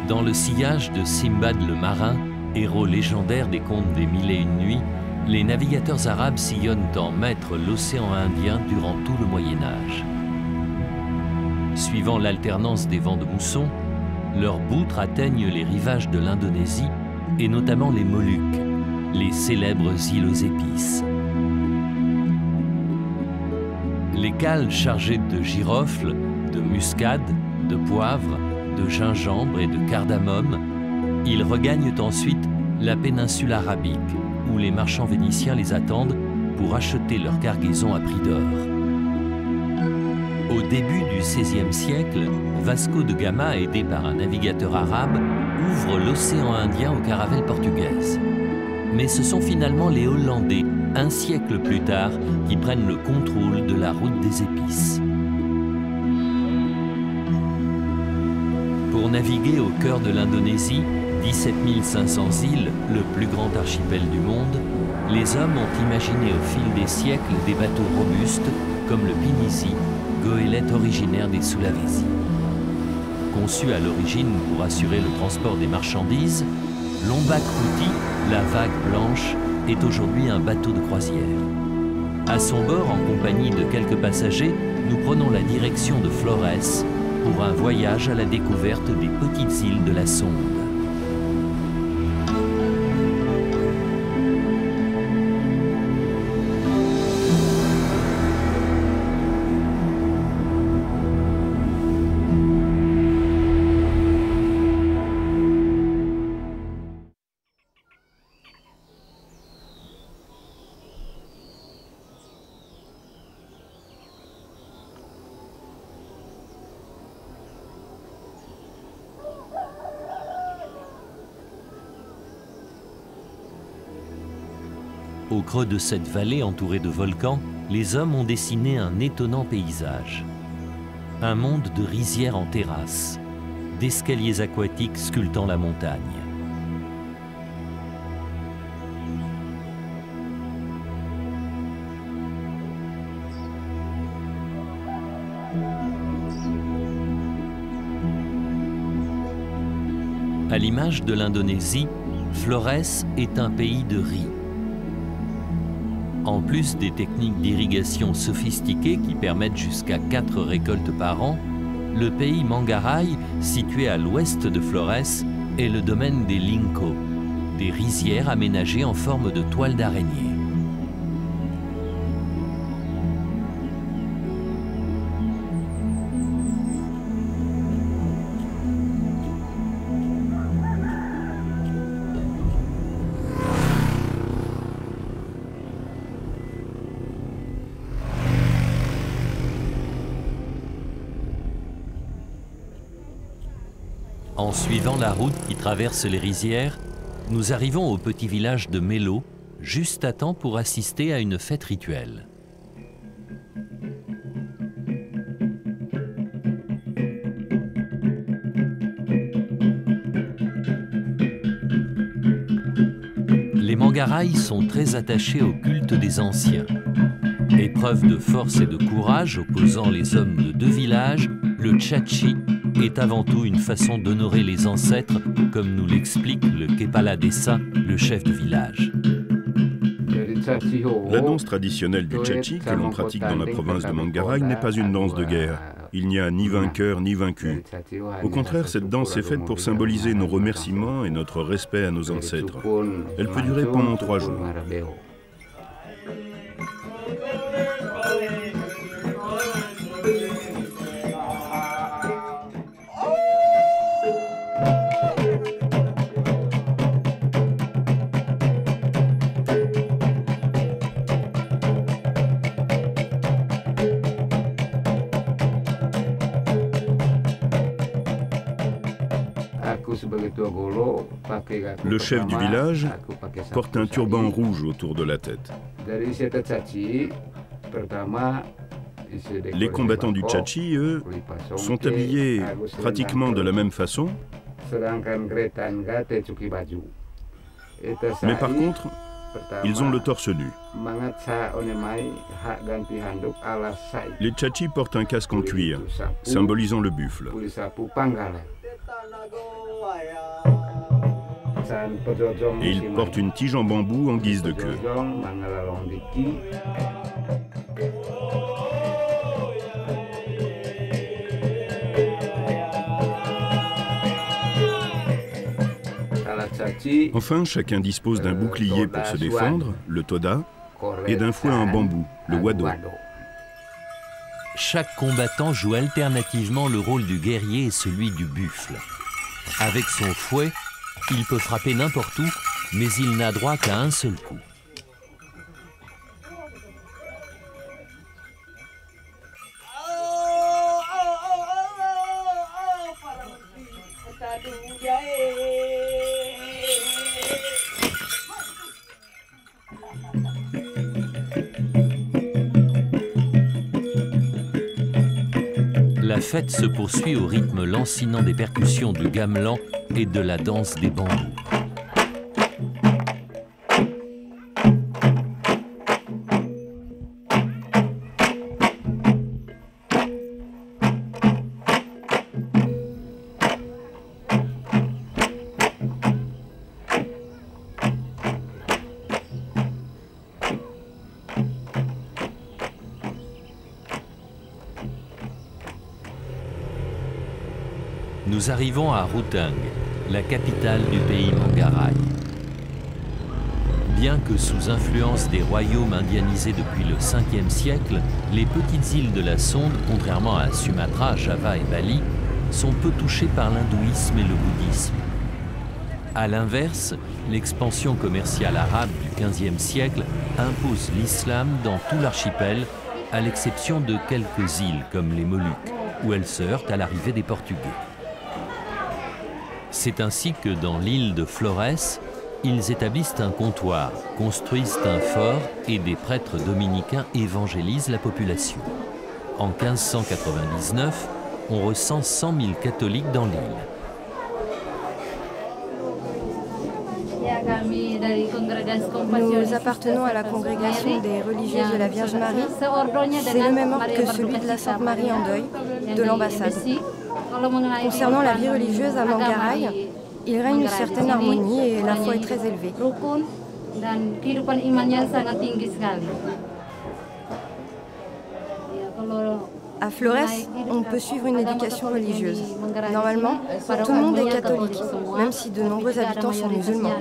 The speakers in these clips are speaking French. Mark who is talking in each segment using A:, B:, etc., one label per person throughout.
A: Dans le sillage de Simbad le marin, héros légendaire des contes des Mille et une nuits, les navigateurs arabes sillonnent en maître l'océan Indien durant tout le Moyen-Âge. Suivant l'alternance des vents de mousson, leurs boutres atteignent les rivages de l'Indonésie et notamment les Moluques, les célèbres îles aux épices. Les cales chargées de girofle, de muscade, de poivre, de gingembre et de cardamome, ils regagnent ensuite la péninsule arabique, où les marchands vénitiens les attendent pour acheter leur cargaison à prix d'or. Au début du XVIe siècle, Vasco de Gama, aidé par un navigateur arabe, ouvre l'océan Indien aux caravelles portugaises. Mais ce sont finalement les Hollandais, un siècle plus tard, qui prennent le contrôle de la route des épices. Pour naviguer au cœur de l'Indonésie, 17 500 îles, le plus grand archipel du monde, les hommes ont imaginé au fil des siècles des bateaux robustes comme le Pinisi, goélette originaire des Sulawesi. Conçu à l'origine pour assurer le transport des marchandises, l'Ombak Putih, la vague blanche, est aujourd'hui un bateau de croisière. À son bord, en compagnie de quelques passagers, nous prenons la direction de Flores pour un voyage à la découverte des petites îles de la Sonde. Au creux de cette vallée entourée de volcans, les hommes ont dessiné un étonnant paysage. Un monde de rizières en terrasse, d'escaliers aquatiques sculptant la montagne. À l'image de l'Indonésie, Flores est un pays de riz. En plus des techniques d'irrigation sophistiquées qui permettent jusqu'à 4 récoltes par an, le pays Manggarai, situé à l'ouest de Flores, est le domaine des Lingko, des rizières aménagées en forme de toile d'araignée. En suivant la route qui traverse les rizières, nous arrivons au petit village de Melo, juste à temps pour assister à une fête rituelle. Les Manggarai sont très attachés au culte des anciens. Épreuve de force et de courage opposant les hommes de deux villages, le Chachi est avant tout une façon d'honorer les ancêtres, comme nous l'explique le Kepala Desa, le chef de village.
B: La danse traditionnelle du Chachi, que l'on pratique dans la province de Manggarai, n'est pas une danse de guerre. Il n'y a ni vainqueur ni vaincu. Au contraire, cette danse est faite pour symboliser nos remerciements et notre respect à nos ancêtres. Elle peut durer pendant 3 jours. Le chef du village porte un turban rouge autour de la tête. Les combattants du Chachi, eux, sont habillés pratiquement de la même façon. Mais par contre, ils ont le torse nu. Les Chachi portent un casque en cuir, symbolisant le buffle. Et il porte une tige en bambou en guise de queue. Enfin, chacun dispose d'un bouclier pour se défendre, le toda, et d'un fouet en bambou, le wado.
A: Chaque combattant joue alternativement le rôle du guerrier et celui du buffle. Avec son fouet, il peut frapper n'importe où, mais il n'a droit qu'à un seul coup. La fête se poursuit au rythme lancinant des percussions du gamelan et de la danse des bambous. Nous arrivons à Ruteng, la capitale du pays Manggarai. Bien que sous influence des royaumes indianisés depuis le 5e siècle, les petites îles de la Sonde, contrairement à Sumatra, Java et Bali, sont peu touchées par l'hindouisme et le bouddhisme. A l'inverse, l'expansion commerciale arabe du 15e siècle impose l'islam dans tout l'archipel, à l'exception de quelques îles comme les Moluques, où elle se heurte à l'arrivée des Portugais. C'est ainsi que dans l'île de Flores, ils établissent un comptoir, construisent un fort et des prêtres dominicains évangélisent la population. En 1599, on recense 100 000 catholiques dans l'île.
C: Nous appartenons à la congrégation des religieuses de la Vierge Marie. C'est le même ordre que celui de la Sainte Marie en deuil, de l'ambassade. Concernant la vie religieuse à Manggarai, il règne une certaine harmonie et la foi est très élevée. À Flores, on peut suivre une éducation religieuse. Normalement, tout le monde est catholique, même si de nombreux habitants sont musulmans.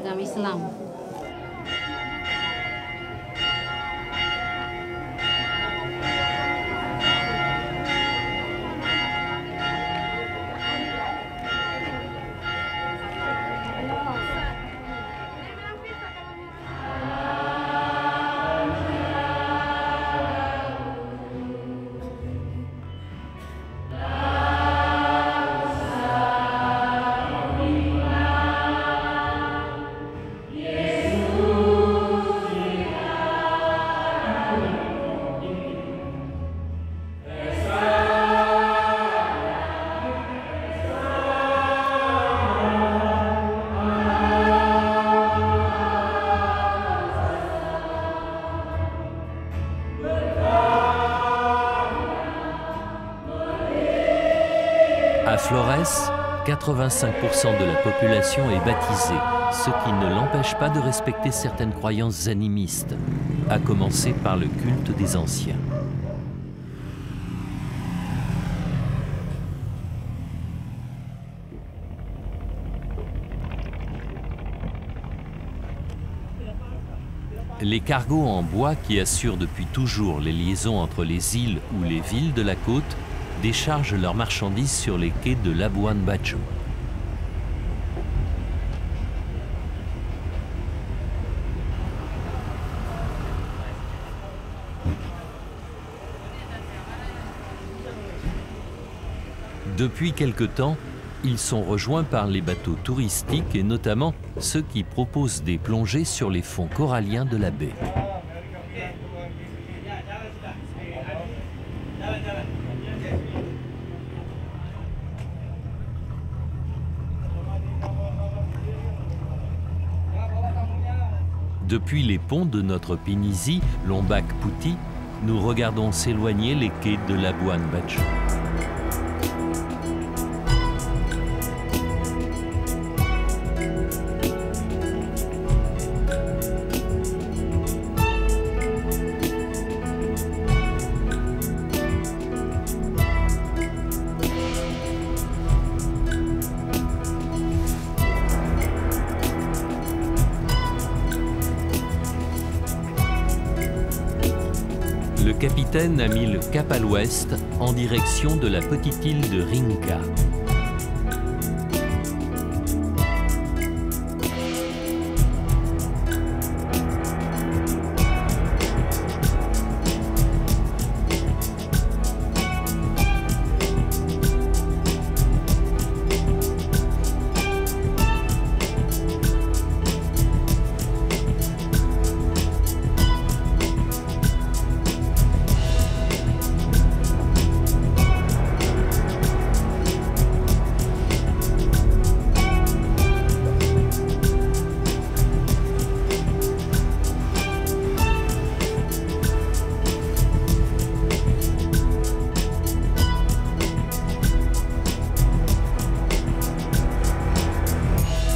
A: À Flores, 85% de la population est baptisée, ce qui ne l'empêche pas de respecter certaines croyances animistes, à commencer par le culte des anciens. Les cargos en bois qui assurent depuis toujours les liaisons entre les îles ou les villes de la côte déchargent leurs marchandises sur les quais de Labuan Bajo. Depuis quelque temps, ils sont rejoints par les bateaux touristiques et notamment ceux qui proposent des plongées sur les fonds coralliens de la baie. Depuis les ponts de notre Pinisi, Lombok Puti, nous regardons s'éloigner les quais de Labuan Bajo. capitaine a mis le cap à l'ouest en direction de la petite île de Rinca.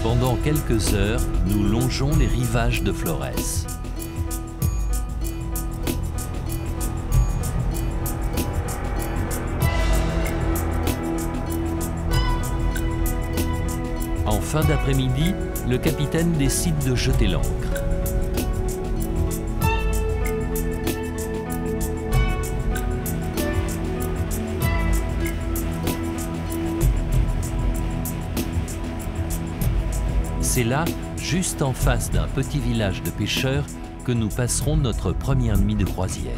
A: Pendant quelques heures, nous longeons les rivages de Flores. En fin d'après-midi, le capitaine décide de jeter l'ancre. C'est là, juste en face d'un petit village de pêcheurs, que nous passerons notre première nuit de croisière.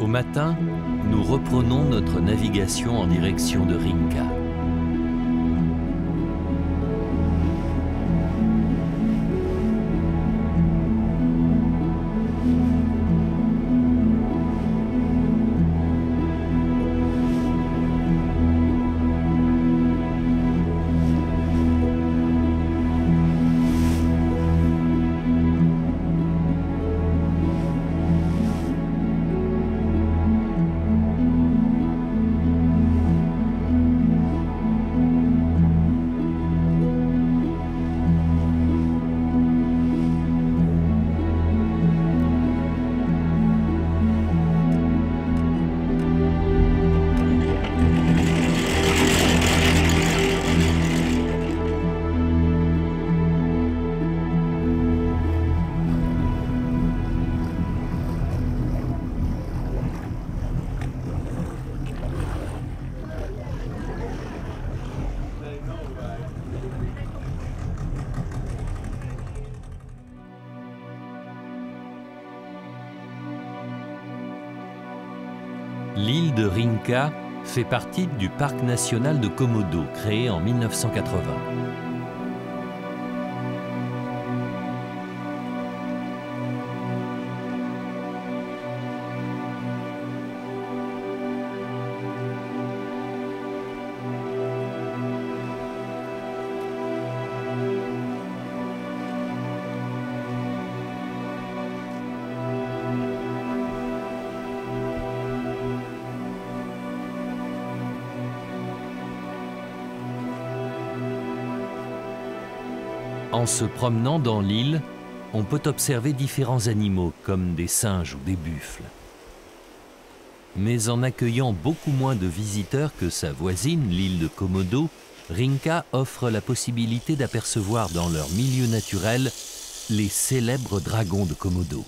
A: Au matin, nous reprenons notre navigation en direction de Rinca. L'île de Rinca fait partie du parc national de Komodo, créé en 1980. En se promenant dans l'île, on peut observer différents animaux comme des singes ou des buffles. Mais en accueillant beaucoup moins de visiteurs que sa voisine, l'île de Komodo, Rinca offre la possibilité d'apercevoir dans leur milieu naturel les célèbres dragons de Komodo.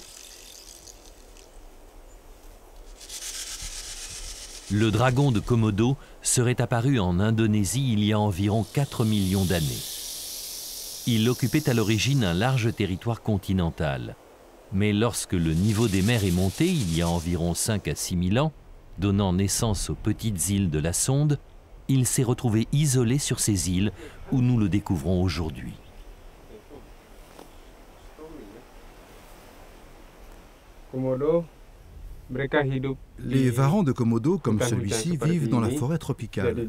A: Le dragon de Komodo serait apparu en Indonésie il y a environ 4 millions d'années. Il occupait à l'origine un large territoire continental. Mais lorsque le niveau des mers est monté il y a environ 5 à 6 000 ans, donnant naissance aux petites îles de la Sonde, il s'est retrouvé isolé sur ces îles où nous le découvrons aujourd'hui.
D: Les varans de Komodo, comme celui-ci, vivent dans la forêt tropicale,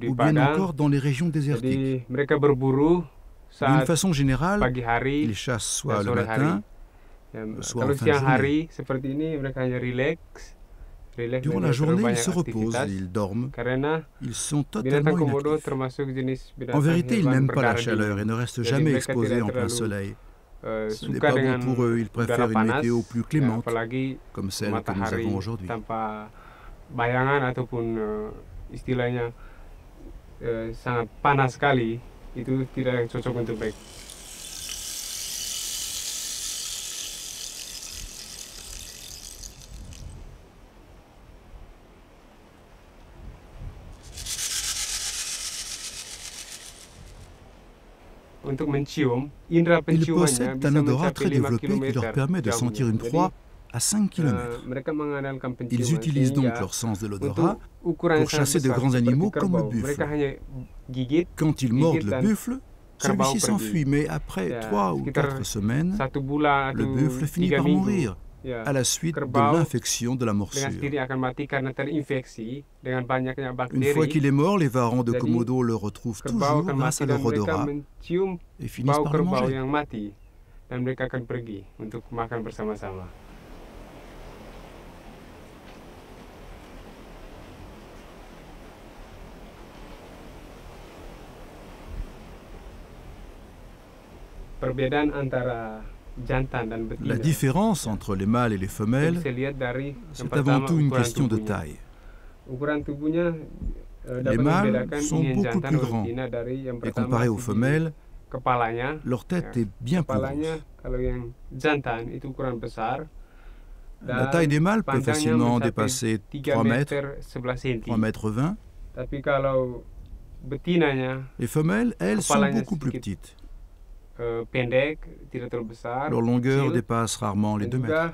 D: ou bien encore dans les régions désertiques. D'une façon générale, ils chassent soit le matin, soit en fin de journée. Durant la journée, ils se reposent, ils dorment, ils sont totalement inactifs. En vérité, ils n'aiment pas la chaleur et ne restent jamais exposés en plein soleil. Ce n'est pas bon pour eux, ils préfèrent une météo plus clémente, comme celle que nous avons aujourd'hui. Ils possèdent un odorat très développé qui leur permet de sentir une proie à 5 km. Ils utilisent donc leur sens de l'odorat pour chasser de grands animaux comme le buffle. Quand ils mordent le buffle, celui-ci s'enfuit, mais après 3 ou 4 semaines, le buffle finit par mourir à la suite de l'infection de la morsure. Une fois qu'il est mort, les varans de Komodo le retrouvent toujours grâce à leur odorat et finissent par le manger. La différence entre les mâles et les femelles, c'est avant tout une question de taille. Les mâles sont beaucoup plus grands et comparé aux femelles, leur tête est bien plus grosse. La taille des mâles peut facilement dépasser 3 mètres, 3 mètres 20. Les femelles, elles, sont beaucoup plus petites. Leur longueur dépasse rarement les 2 mètres.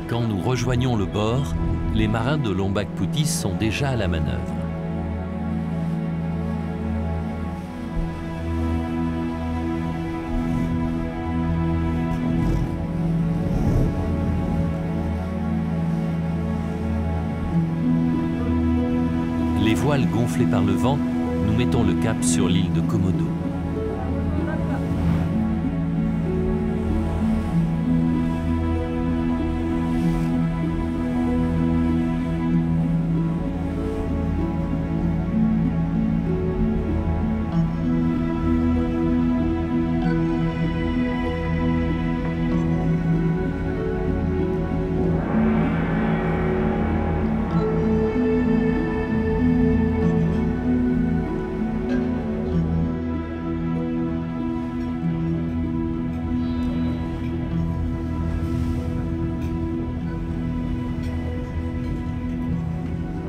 A: Quand nous rejoignons le bord, les marins de Lombok Putis sont déjà à la manœuvre. Les voiles gonflées par le vent, nous mettons le cap sur l'île de Komodo.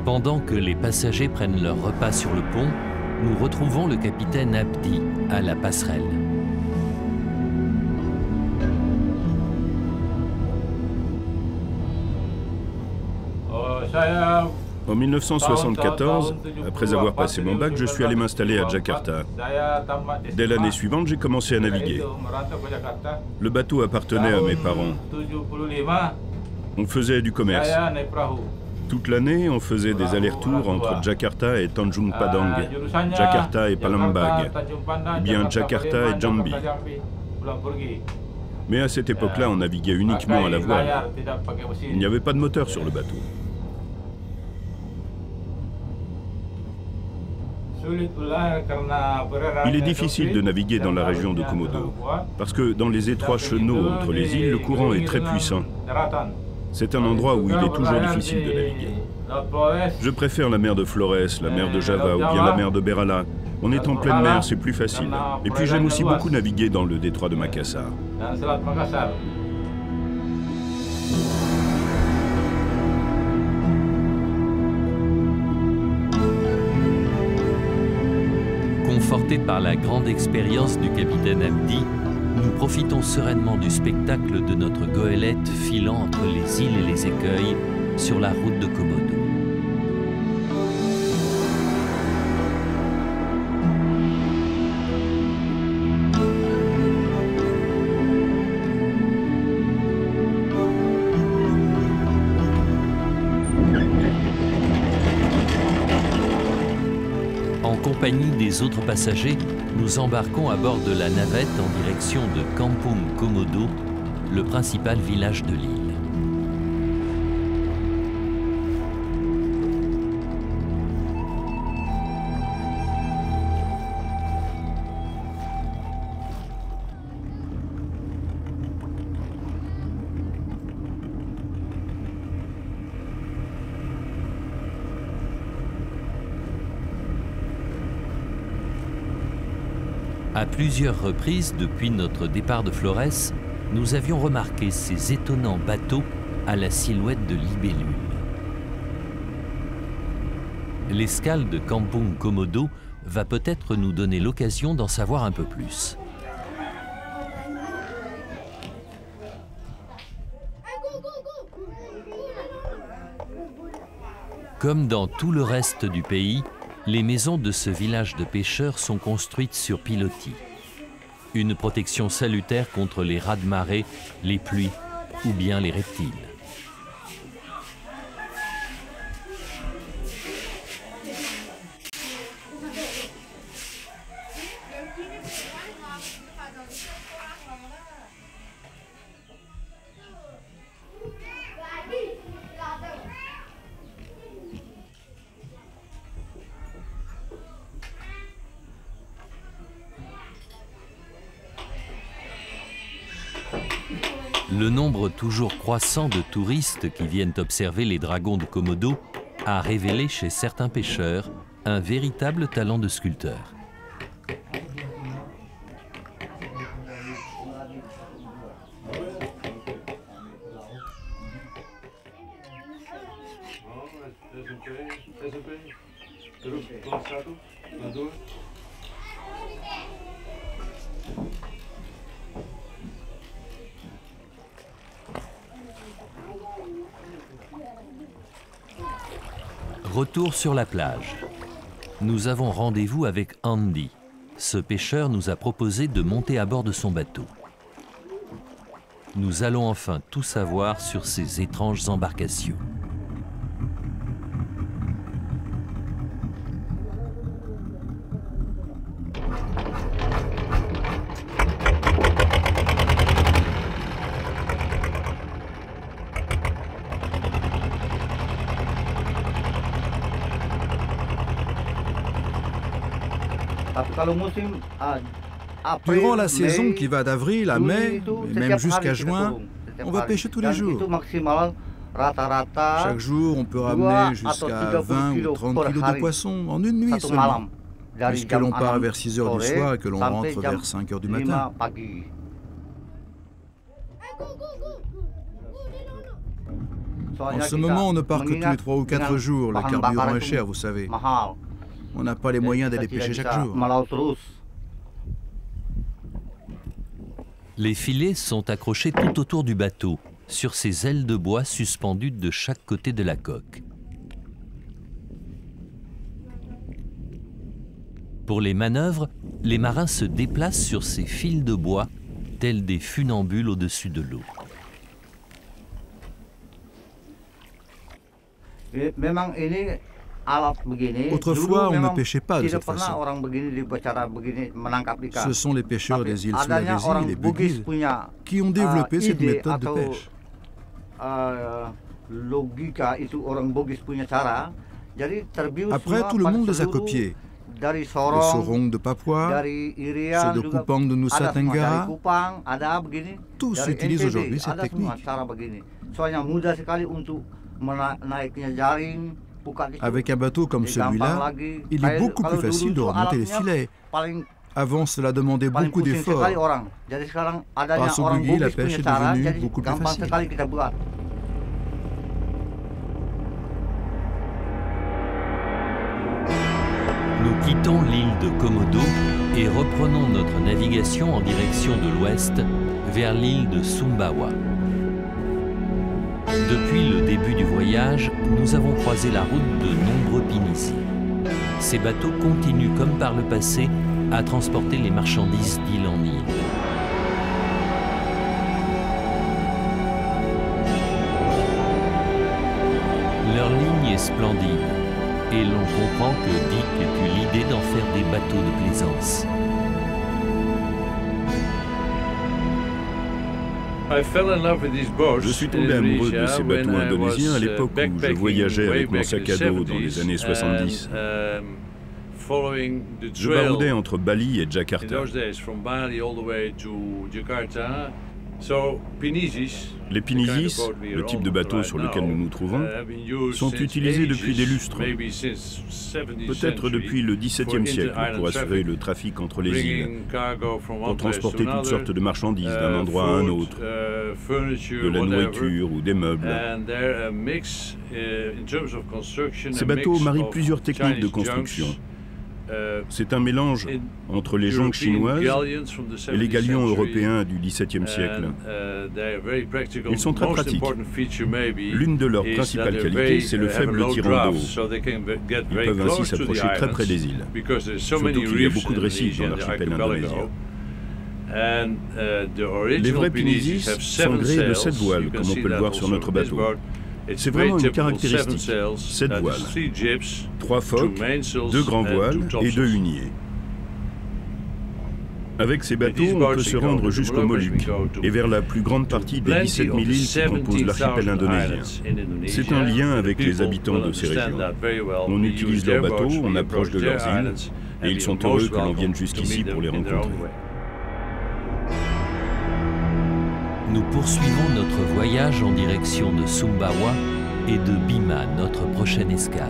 A: Pendant que les passagers prennent leur repas sur le pont, nous retrouvons le capitaine Abdi à la passerelle.
B: En 1974, après avoir passé mon bac, je suis allé m'installer à Jakarta. Dès l'année suivante, j'ai commencé à naviguer. Le bateau appartenait à mes parents. On faisait du commerce. Toute l'année, on faisait des allers-retours entre Jakarta et Tanjung Padang, Jakarta et Palembang, ou bien Jakarta et Jambi. Mais à cette époque-là, on naviguait uniquement à la voile. Il n'y avait pas de moteur sur le bateau. Il est difficile de naviguer dans la région de Komodo, parce que dans les étroits chenaux entre les îles, le courant est très puissant. C'est un endroit où il est toujours difficile de naviguer. Je préfère la mer de Flores, la mer de Java ou bien la mer de Berala. On est en pleine mer, c'est plus facile. Et puis j'aime aussi beaucoup naviguer dans le détroit de Makassar.
A: Confortés par la grande expérience du capitaine Abdi, nous profitons sereinement du spectacle de notre goélette filant entre les îles et les écueils sur la route de Komodo. En compagnie des autres passagers, nous embarquons à bord de la navette en direction de Kampung Komodo, le principal village de l'île. À plusieurs reprises depuis notre départ de Flores, nous avions remarqué ces étonnants bateaux à la silhouette de libellule. L'escale de Kampung Komodo va peut-être nous donner l'occasion d'en savoir un peu plus. Comme dans tout le reste du pays, les maisons de ce village de pêcheurs sont construites sur pilotis. Une protection salutaire contre les raz-de-marée, les pluies ou bien les reptiles. Le nombre toujours croissant de touristes qui viennent observer les dragons de Komodo a révélé chez certains pêcheurs un véritable talent de sculpteur. Retour sur la plage. Nous avons rendez-vous avec Andy. Ce pêcheur nous a proposé de monter à bord de son bateau. Nous allons enfin tout savoir sur ces étranges embarcations.
D: Durant la saison qui va d'avril à mai, et même jusqu'à juin, on va pêcher tous les jours. Chaque jour, on peut ramener jusqu'à 20 ou 30 kilos de poissons en une nuit seulement, puisque l'on part vers 6 heures du soir et que l'on rentre vers 5 heures du matin. En ce moment, on ne part que tous les 3 ou 4 jours. Le carburant est cher, vous savez. On n'a pas les moyens d'aller pêcher chaque jour.
A: Les filets sont accrochés tout autour du bateau, sur ces ailes de bois suspendues de chaque côté de la coque. Pour les manœuvres, les marins se déplacent sur ces fils de bois, tels des funambules au-dessus de l'eau.
D: Autrefois, on ne pêchait pas de cette façon. Ce sont les pêcheurs des îles Sulawesi, les Bugis, qui ont développé cette méthode de pêche. Après, tout le monde les a copiés. Les Sorong de Papua, ceux de Kupang de Nusa Tenggara, tous utilisent aujourd'hui cette technique. Avec un bateau comme celui-là, il est beaucoup plus facile de remonter les filets. Avant, cela demandait beaucoup d'efforts. Grâce au buggy, la pêche est devenue beaucoup plus facile.
A: Nous quittons l'île de Komodo et reprenons notre navigation en direction de l'ouest vers l'île de Sumbawa. Depuis le début du voyage, nous avons croisé la route de nombreux Pinisi. Ces bateaux continuent, comme par le passé, à transporter les marchandises d'île en île. Leur ligne est splendide et l'on comprend que Dick eut l'idée d'en faire des bateaux de plaisance.
B: Je suis tombé amoureux de ces bateaux indonésiens à l'époque où je voyageais avec mon sac à dos dans les années 70. Je baroudais entre Bali et Jakarta. Les Pinisis, le type de bateau sur lequel nous nous trouvons, sont utilisés depuis des lustres, peut-être depuis le XVIIe siècle, pour assurer le trafic entre les îles, pour transporter toutes sortes de marchandises d'un endroit à un autre, de la nourriture ou des meubles. Ces bateaux marient plusieurs techniques de construction. C'est un mélange entre les jonques chinoises et les galions européens du XVIIe siècle. Ils sont très pratiques. L'une de leurs principales qualités, c'est le faible tirant d'eau. Ils peuvent ainsi s'approcher très près des îles, surtout qu'il y a beaucoup de récifs dans l'archipel indonésien. Les vrais Pinisis sont gréés de 7 voiles, comme on peut le voir sur notre bateau. C'est vraiment une caractéristique, 7 voiles, 3 phoques, 2 grands voiles et 2 huniers. Avec ces bateaux, on peut se rendre jusqu'aux Moluques et vers la plus grande partie des 17 000 îles qui composent l'archipel indonésien. C'est un lien avec les habitants de ces régions. On utilise leurs bateaux, on approche de leurs îles et ils sont heureux que l'on vienne jusqu'ici pour les rencontrer.
A: Nous poursuivons notre voyage en direction de Sumbawa et de Bima, notre prochaine escale.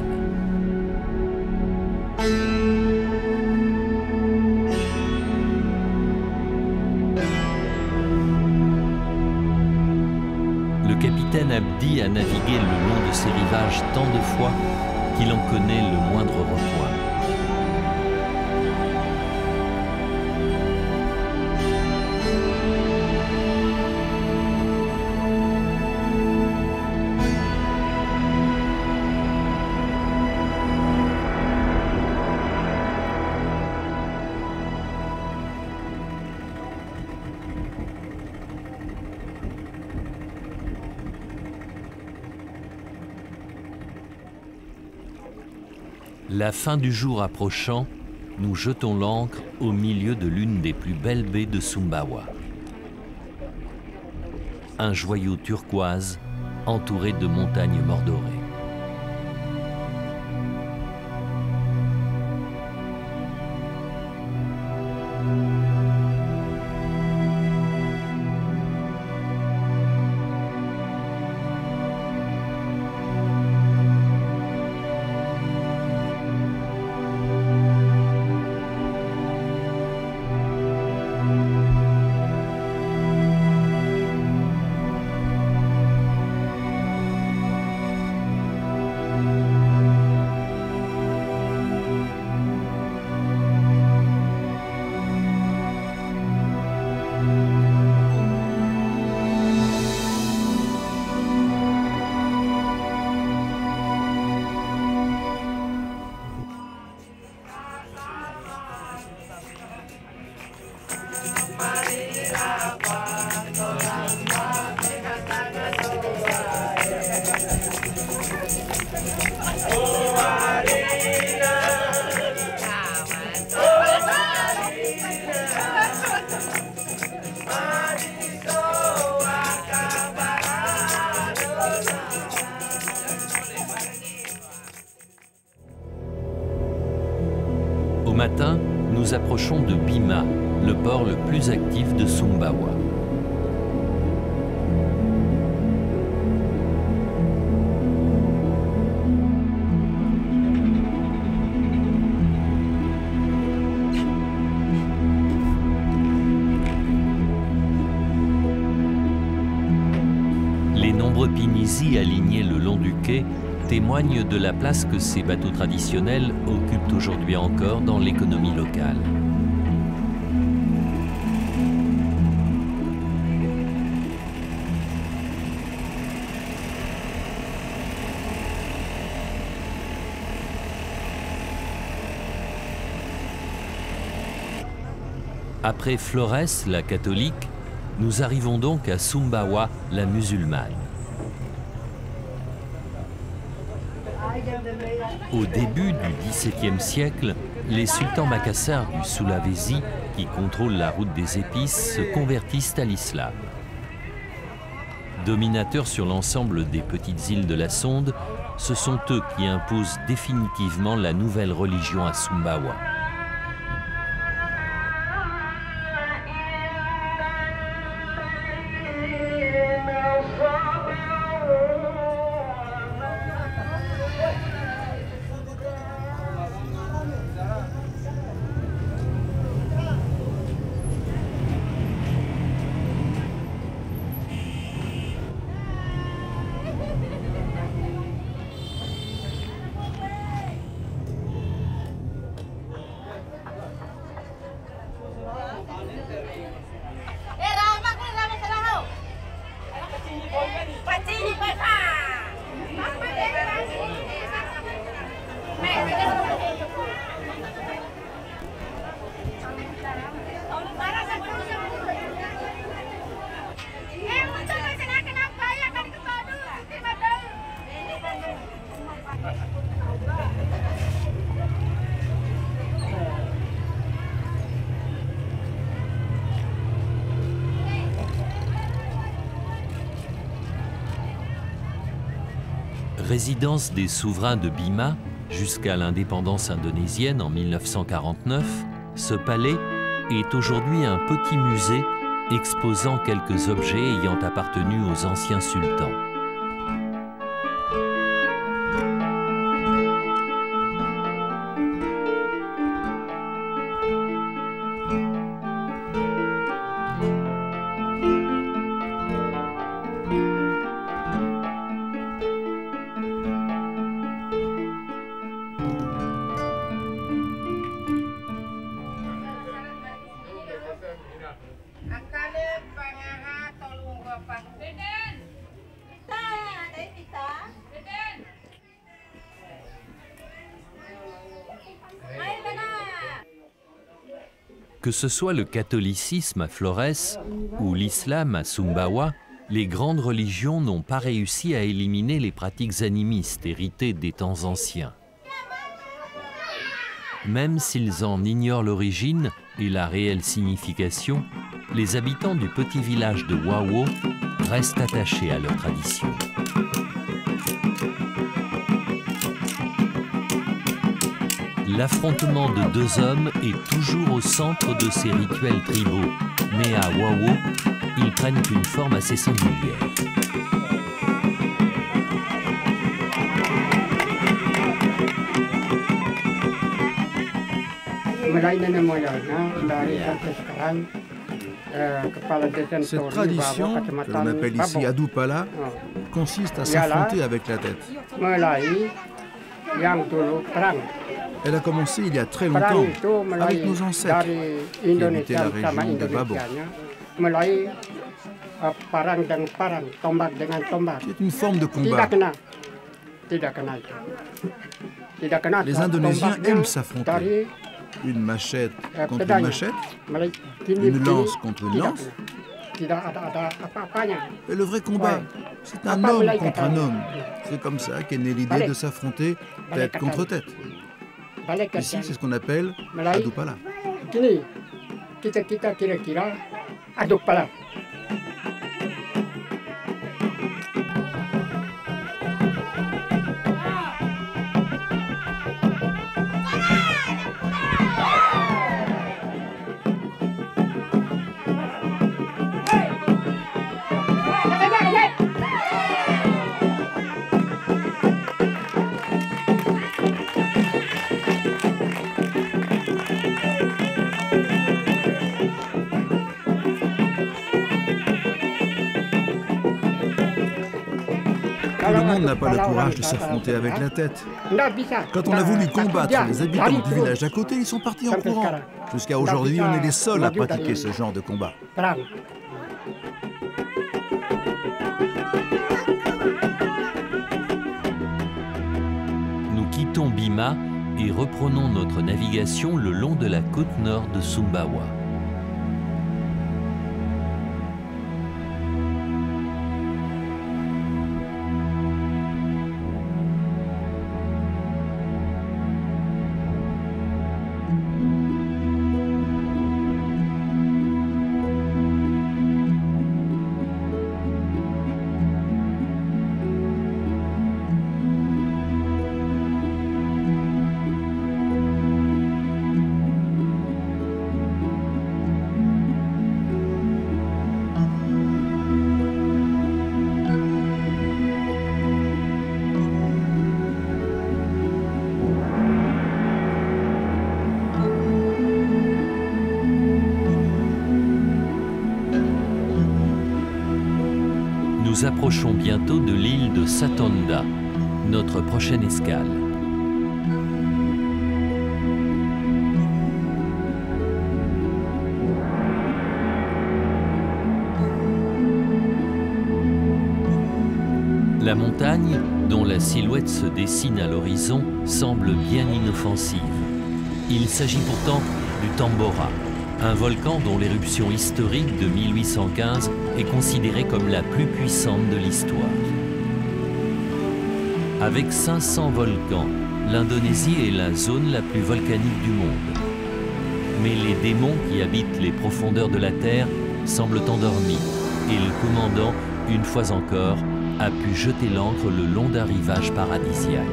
A: Le capitaine Abdi a navigué le long de ces rivages tant de fois qu'il en connaît le moindre recoin. La fin du jour approchant, nous jetons l'ancre au milieu de l'une des plus belles baies de Sumbawa. Un joyau turquoise entouré de montagnes mordorées. matin, nous approchons de Bima, le port le plus actif de Sumbawa. Les nombreux pinisi alignés le long du quai témoignent de la place que ces bateaux traditionnels occupent aujourd'hui encore dans l'économie locale. Après Flores, la catholique, nous arrivons donc à Sumbawa, la musulmane. Au début du XVIIe siècle, les sultans macassars du Sulawesi, qui contrôlent la route des épices, se convertissent à l'islam. Dominateurs sur l'ensemble des petites îles de la Sonde, ce sont eux qui imposent définitivement la nouvelle religion à Sumbawa. Résidence des souverains de Bima jusqu'à l'indépendance indonésienne en 1949, ce palais est aujourd'hui un petit musée exposant quelques objets ayant appartenu aux anciens sultans. Que ce soit le catholicisme à Flores ou l'islam à Sumbawa, les grandes religions n'ont pas réussi à éliminer les pratiques animistes héritées des temps anciens. Même s'ils en ignorent l'origine et la réelle signification, les habitants du petit village de Wawo restent attachés à leurs traditions. L'affrontement de deux hommes est toujours au centre de ces rituels tribaux, mais à Wawo, ils prennent une forme assez singulière.
D: Cette tradition, que l'on appelle ici Adupala, consiste à s'affronter avec la tête. Elle a commencé il y a très longtemps, avec nos ancêtres, qui habitaient la région de Babon. C'est une forme de combat. Les Indonésiens aiment s'affronter. Une machette contre une machette, une lance contre une lance. Et le vrai combat, c'est un homme contre un homme. C'est comme ça qu'est née l'idée de s'affronter tête contre tête. Ici, c'est ce qu'on appelle Adupala. Tout le monde n'a pas le courage de s'affronter avec la tête. Quand on a voulu combattre les habitants du village d'à côté, ils sont partis en courant. Jusqu'à aujourd'hui, on est les seuls à pratiquer ce genre de combat.
A: Nous quittons Bima et reprenons notre navigation le long de la côte nord de Sumbawa. Nous approchons bientôt de l'île de Satonda, notre prochaine escale. La montagne, dont la silhouette se dessine à l'horizon, semble bien inoffensive. Il s'agit pourtant du Tambora, un volcan dont l'éruption historique de 1815 est considérée comme la plus puissante de l'histoire. Avec 500 volcans, l'Indonésie est la zone la plus volcanique du monde. Mais les démons qui habitent les profondeurs de la Terre semblent endormis et le commandant, une fois encore, a pu jeter l'ancre le long d'un rivage paradisiaque.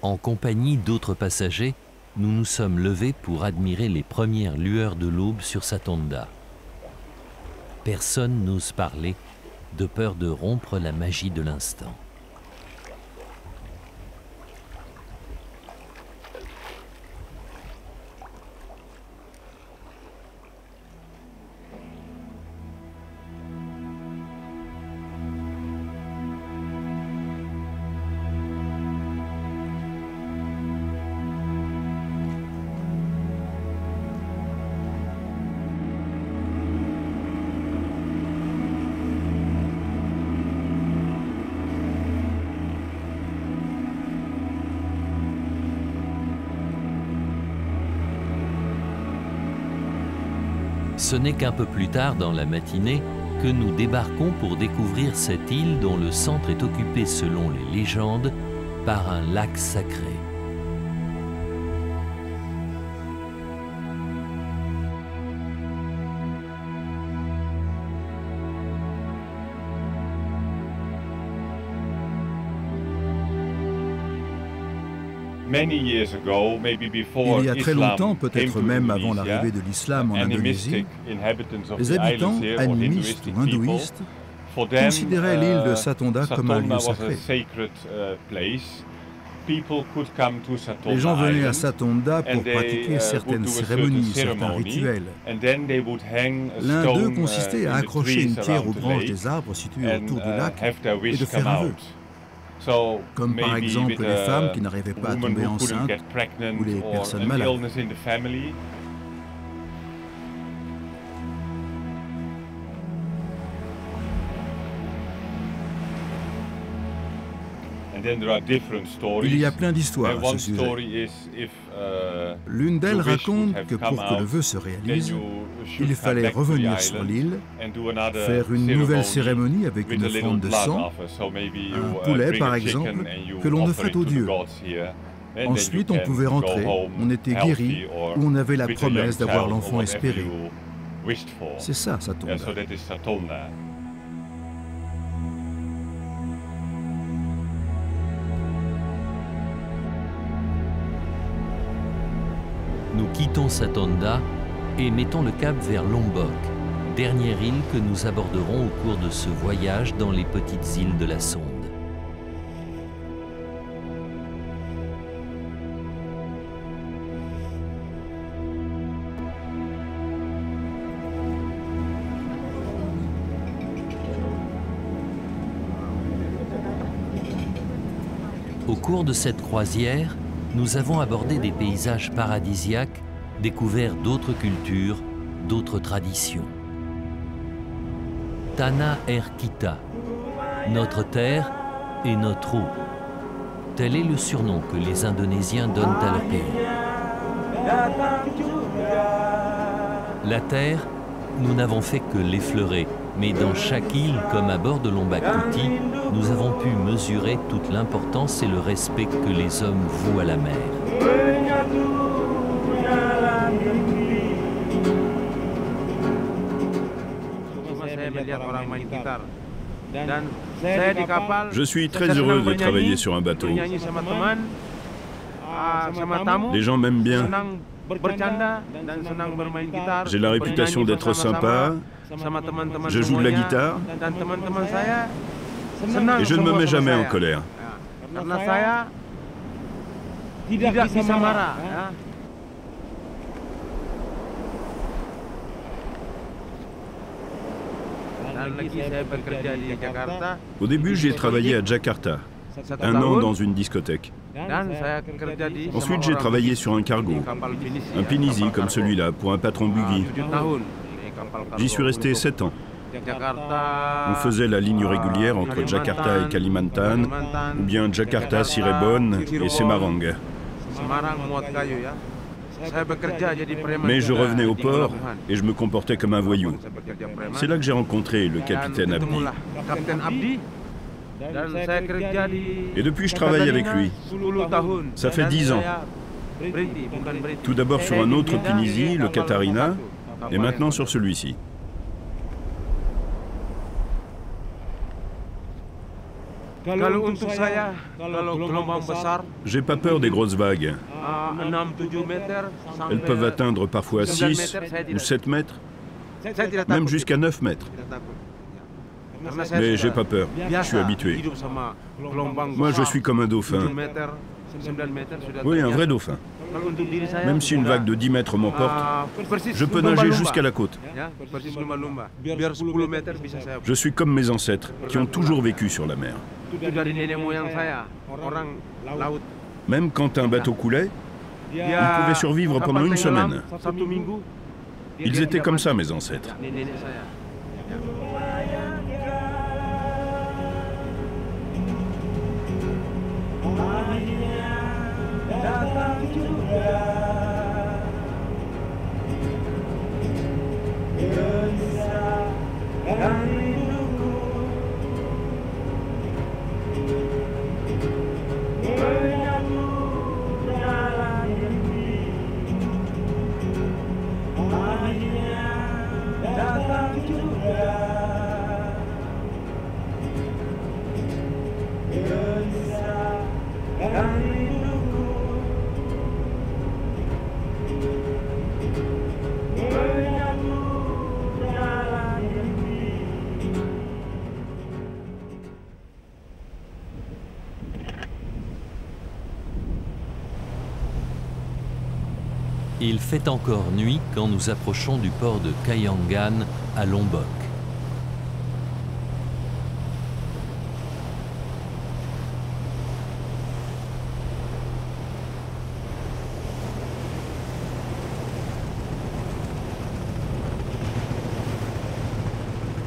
A: En compagnie d'autres passagers, nous nous sommes levés pour admirer les premières lueurs de l'aube sur Satonda. Personne n'ose parler, de peur de rompre la magie de l'instant. Ce n'est qu'un peu plus tard dans la matinée que nous débarquons pour découvrir cette île dont le centre est occupé selon les légendes par un lac sacré.
D: Il y a très longtemps, peut-être même avant l'arrivée de l'islam en Indonésie, les habitants animistes ou hindouistes considéraient l'île de Satonda comme un lieu sacré. Les gens venaient à Satonda pour pratiquer certaines cérémonies, certains rituels. L'un d'eux consistait à accrocher une pierre aux branches des arbres situés autour du lac et de faire un vœu. Comme par exemple les femmes qui n'arrivaient pas à tomber enceintes ou les personnes malades. Il y a plein d'histoires à ce sujet. L'une d'elles raconte que pour que le vœu se réalise, il fallait revenir sur l'île, faire une nouvelle cérémonie avec une offrande de sang, un poulet par exemple, que l'on offrait aux dieux. Ensuite, on pouvait rentrer, on était guéri, ou on avait la promesse d'avoir l'enfant espéré. C'est ça, Satonda.
A: Nous quittons Satonda et mettons le cap vers Lombok, dernière île que nous aborderons au cours de ce voyage dans les petites îles de la Sonde. Au cours de cette croisière, nous avons abordé des paysages paradisiaques, découvert d'autres cultures, d'autres traditions. Tanah Air Kita, notre terre et notre eau. Tel est le surnom que les Indonésiens donnent à leur pays. La terre, nous n'avons fait que l'effleurer, mais dans chaque île, comme à bord de Lombok Kuti, nous avons pu mesurer toute l'importance et le respect que les hommes vouent à la mer.
B: Je suis très heureux de travailler sur un bateau. Les gens m'aiment bien. J'ai la réputation d'être sympa. Je joue de la guitare. Et je ne me mets jamais en colère. Au début, j'ai travaillé à Jakarta, 1 an dans une discothèque. Ensuite, j'ai travaillé sur un cargo, un Pinisi comme celui-là, pour un patron buggy. J'y suis resté 7 ans. On faisait la ligne régulière entre Jakarta et Kalimantan, ou bien Jakarta, Cirebon et Semarang. Mais je revenais au port et je me comportais comme un voyou. C'est là que j'ai rencontré le capitaine Abdi. Et depuis, je travaille avec lui. Ça fait 10 ans. Tout d'abord sur un autre Pinisi, le Katarina, et maintenant sur celui-ci. J'ai pas peur des grosses vagues. Elles peuvent atteindre parfois 6 ou 7 mètres, même jusqu'à 9 mètres. Mais j'ai pas peur, je suis habitué. Moi, je suis comme un dauphin. Oui, un vrai dauphin. Même si une vague de 10 mètres m'emporte, je peux nager jusqu'à la côte. Je suis comme mes ancêtres, qui ont toujours vécu sur la mer. Même quand un bateau coulait, ils pouvaient survivre pendant 1 semaine. Ils étaient comme ça, mes ancêtres.
A: Il fait encore nuit quand nous approchons du port de Kayangan à Lombok.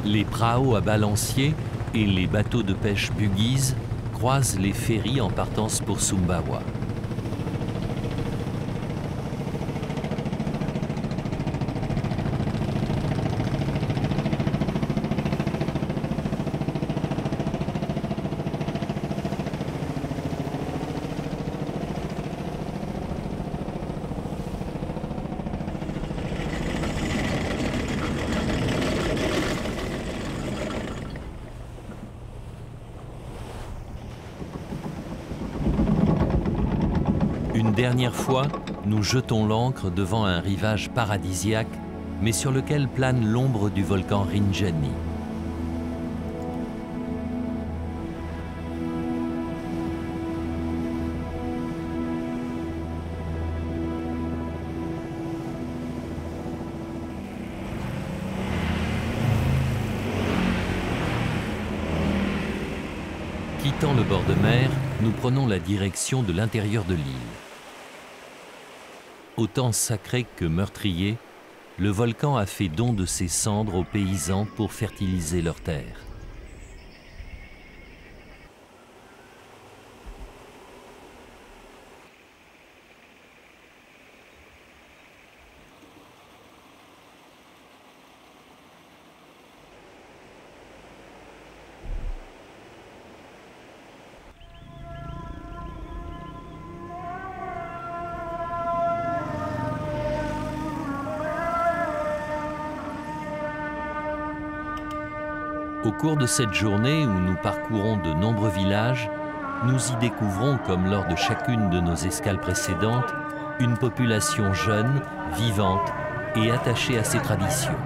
A: Les praos à balancier et les bateaux de pêche buggies croisent les ferries en partance pour Sumbawa. dernière fois, nous jetons l'ancre devant un rivage paradisiaque, mais sur lequel plane l'ombre du volcan Rinjani. Quittant le bord de mer, nous prenons la direction de l'intérieur de l'île. Autant sacré que meurtrier, le volcan a fait don de ses cendres aux paysans pour fertiliser leurs terres. Au cours de cette journée où nous parcourons de nombreux villages, nous y découvrons, comme lors de chacune de nos escales précédentes, une population jeune, vivante et attachée à ses traditions.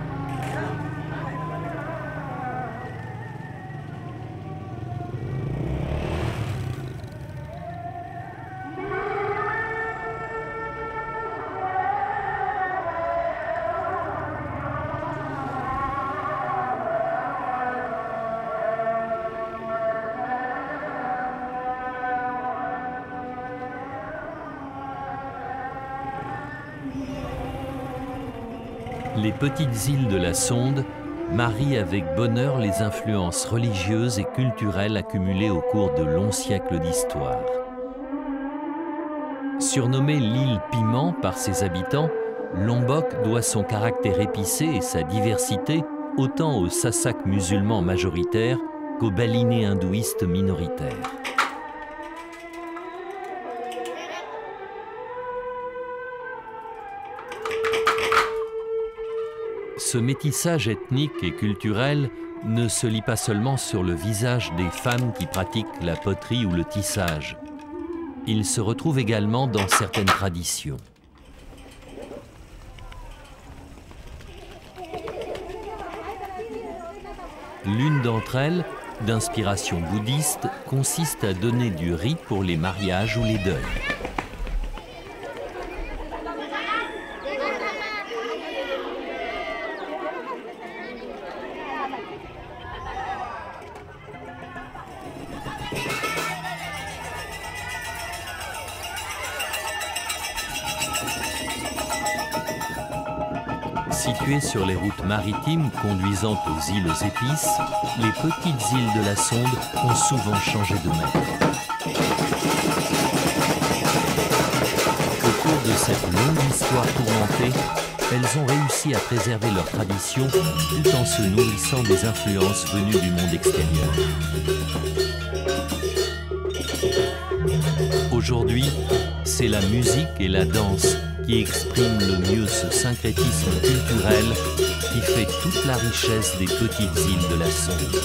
A: Les petites îles de la Sonde marient avec bonheur les influences religieuses et culturelles accumulées au cours de longs siècles d'histoire. Surnommée l'île Piment par ses habitants, Lombok doit son caractère épicé et sa diversité autant aux Sasak musulmans majoritaires qu'aux Balinés hindouistes minoritaires. Ce métissage ethnique et culturel ne se lit pas seulement sur le visage des femmes qui pratiquent la poterie ou le tissage. Il se retrouve également dans certaines traditions. L'une d'entre elles, d'inspiration bouddhiste, consiste à donner du riz pour les mariages ou les deuils. Situées sur les routes maritimes conduisant aux îles aux épices, les petites îles de la Sonde ont souvent changé de maître. Au cours de cette longue histoire tourmentée, elles ont réussi à préserver leurs traditions tout en se nourrissant des influences venues du monde extérieur. Aujourd'hui, c'est la musique et la danse qui expriment le mieux ce syncrétisme culturel qui fait toute la richesse des petites îles de la Sonde.